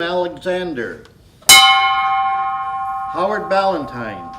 Alexander, Howard Ballantyne,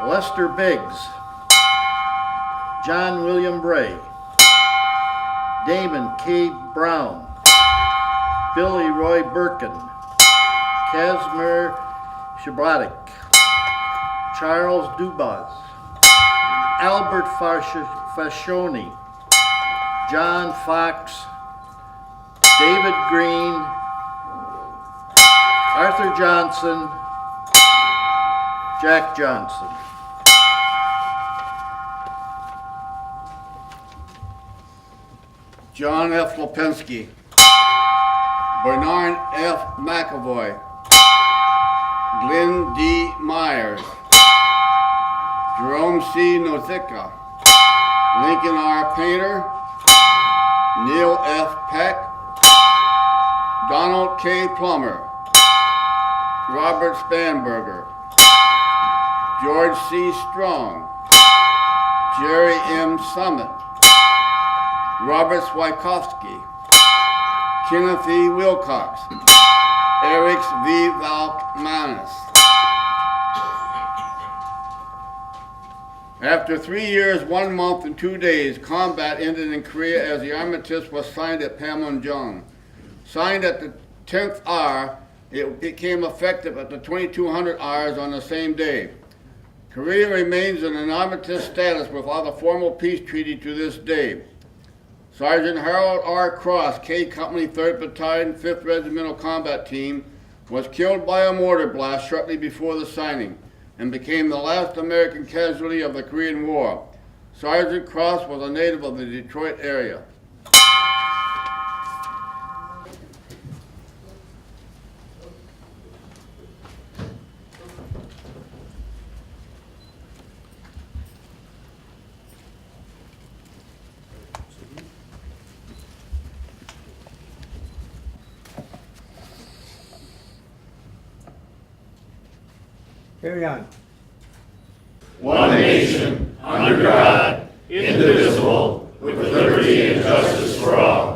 Lester Biggs, John William Bray, Damon K. Brown, Billy Roy Birkin, Casimir Shabratic, Charles Dubas, Albert Fascioni, John Fox, David Green, Arthur Johnson, Jack Johnson. John F. Lipinski, Bernard F. McAvoy, Glenn D. Myers, Jerome C. Nozica, Lincoln R. Painter, Neil F. Peck, Donald K. Plummer, Robert Spanberger, George C. Strong, Jerry M. Summit, Robert Swikowski, Kenneth E. Wilcox, Eric V. Valkmanis. After 3 years, 1 month, and 2 days, combat ended in Korea as the armistice was signed at Panmunjom. Signed at the 10th hour, it became effective at the 2200 hours on the same day. Korea remains in an armistice status without a formal peace treaty to this day. Sergeant Harold R. Cross, K Company 3rd Battalion, 5th Regimental Combat Team, was killed by a mortar blast shortly before the signing and became the last American casualty of the Korean War. Sergeant Cross was a native of the Detroit area. Carry on. One nation, under God, indivisible, with liberty and justice for all.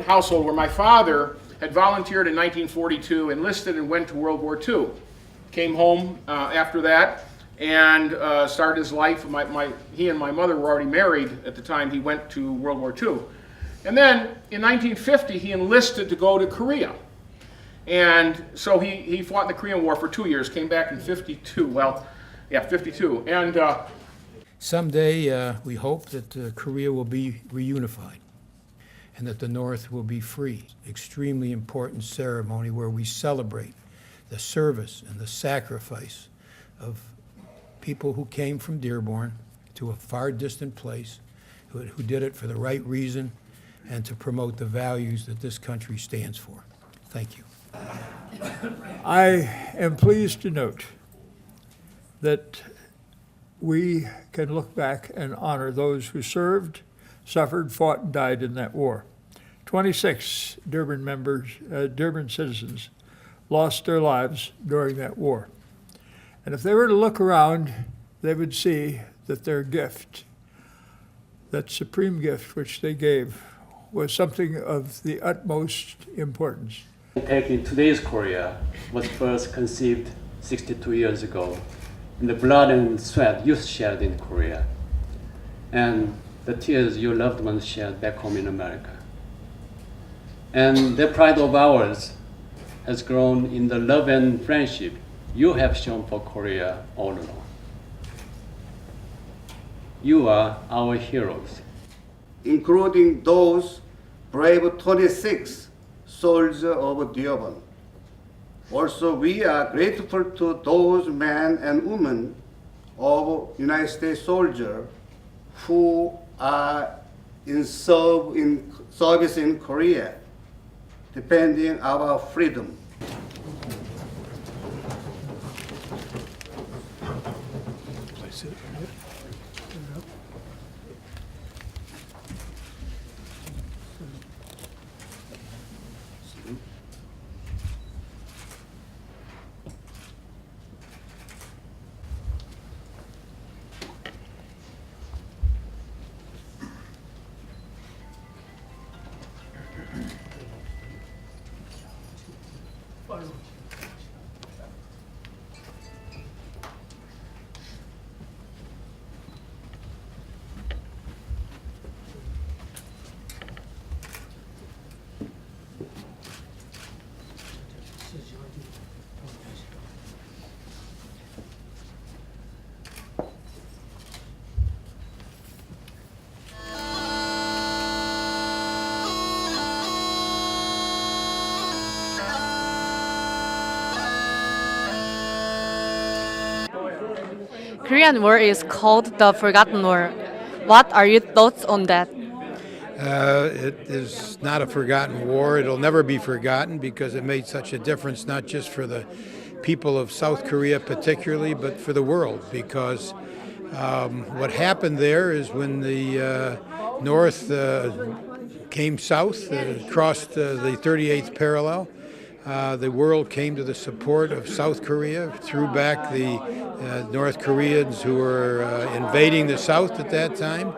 Household where my father had volunteered in 1942, enlisted and went to World War II. Came home after that and started his life. He and my mother were already married at the time he went to World War II. And then in 1950 he enlisted to go to Korea. And so he fought in the Korean War for 2 years, came back in 52, 52. And someday we hope that Korea will be reunified and that the North will be free. Extremely important ceremony where we celebrate the service and the sacrifice of people who came from Dearborn to a far distant place, who did it for the right reason and to promote the values that this country stands for. Thank you. I am pleased to note that we can look back and honor those who served, suffered, fought, and died in that war. 26 Dearborn citizens lost their lives during that war. And if they were to look around, they would see that their gift, that supreme gift which they gave, was something of the utmost importance. Taking today's Korea was first conceived 62 years ago in the blood and sweat you shed in Korea and the tears your loved ones shed back home in America. And that pride of ours has grown in the love and friendship you have shown for Korea all along. You are our heroes. including those brave 26 soldiers of Dearborn. Also, we are grateful to those men and women of United States soldiers who are in service in Korea, defending our freedom. Korean War is called the Forgotten War. What are your thoughts on that? It is not a forgotten war. It'll never be forgotten because it made such a difference, not just for the people of South Korea particularly, but for the world. Because what happened there is when the North came south, crossed the 38th parallel, the world came to the support of South Korea, threw back the North Koreans who were invading the South at that time.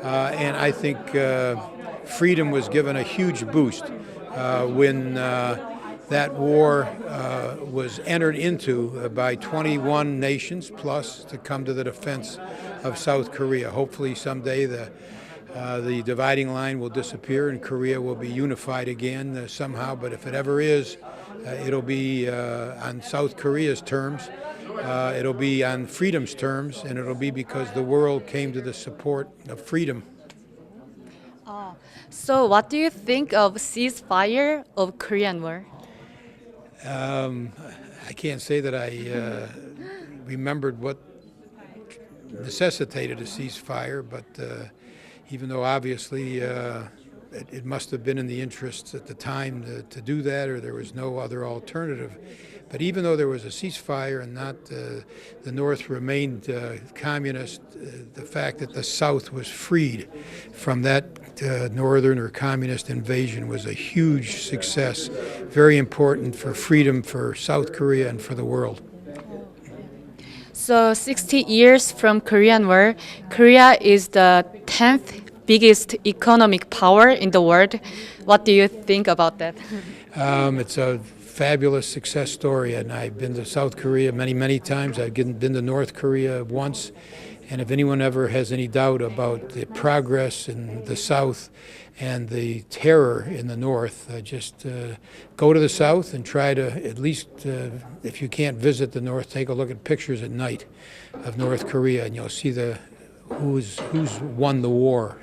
And I think freedom was given a huge boost when that war was entered into by 21 nations plus to come to the defense of South Korea. Hopefully someday the dividing line will disappear and Korea will be unified again somehow. But if it ever is, it'll be on South Korea's terms. It'll be on freedom's terms, and it'll be because the world came to the support of freedom. So what do you think of ceasefire of Korean War? I can't say that I remembered what necessitated a ceasefire, but even though obviously it must have been in the interests at the time to do that, or there was no other alternative. But even though there was a ceasefire and not the North remained communist, the fact that the South was freed from that northern or communist invasion was a huge success, very important for freedom for South Korea and for the world. So 60 years from Korean War, Korea is the 10th biggest economic power in the world. What do you think about that? It's a fabulous success story, and I've been to South Korea many, many times. I've been to North Korea once, and if anyone ever has any doubt about the progress in the South and the terror in the North, just go to the South and try to at least, if you can't visit the North, take a look at pictures at night of North Korea, and you'll see who's won the war.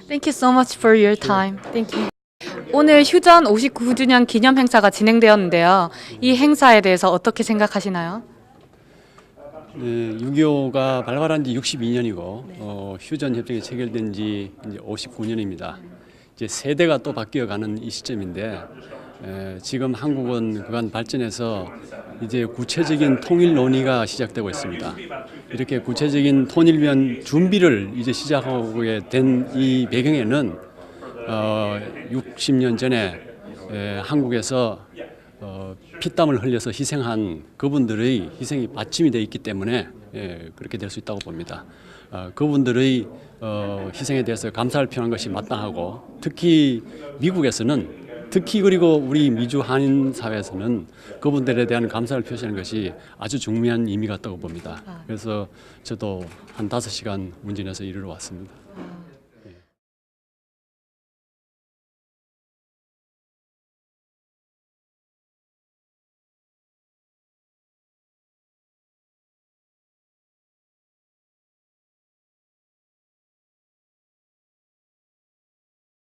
Thank you so much for your time. Thank you. 오늘 휴전 59주년 기념 행사가 진행되었는데요. 이 행사에 대해서 어떻게 생각하시나요? 네, 6.25가 발발한 지 62년이고 휴전 협정이 체결된 지 이제 59년입니다. 이제 세대가 또 바뀌어가는 이 시점인데 지금 한국은 그간 발전해서 이제 구체적인 통일 논의가 시작되고 있습니다. 이렇게 구체적인 통일 위한 준비를 이제 시작하게 된 이 배경에는 60년 전에 한국에서 피땀을 흘려서 희생한 그분들의 희생이 받침이 되어 있기 때문에 그렇게 될 수 있다고 봅니다. 그분들의 희생에 대해서 감사를 표하는 것이 마땅하고 특히 미국에서는 특히 그리고 우리 미주 한인 사회에서는 그분들에 대한 감사를 표시하는 것이 아주 중요한 의미가 있다고 봅니다. 그래서 저도 한 5시간 운전해서 이리로 왔습니다.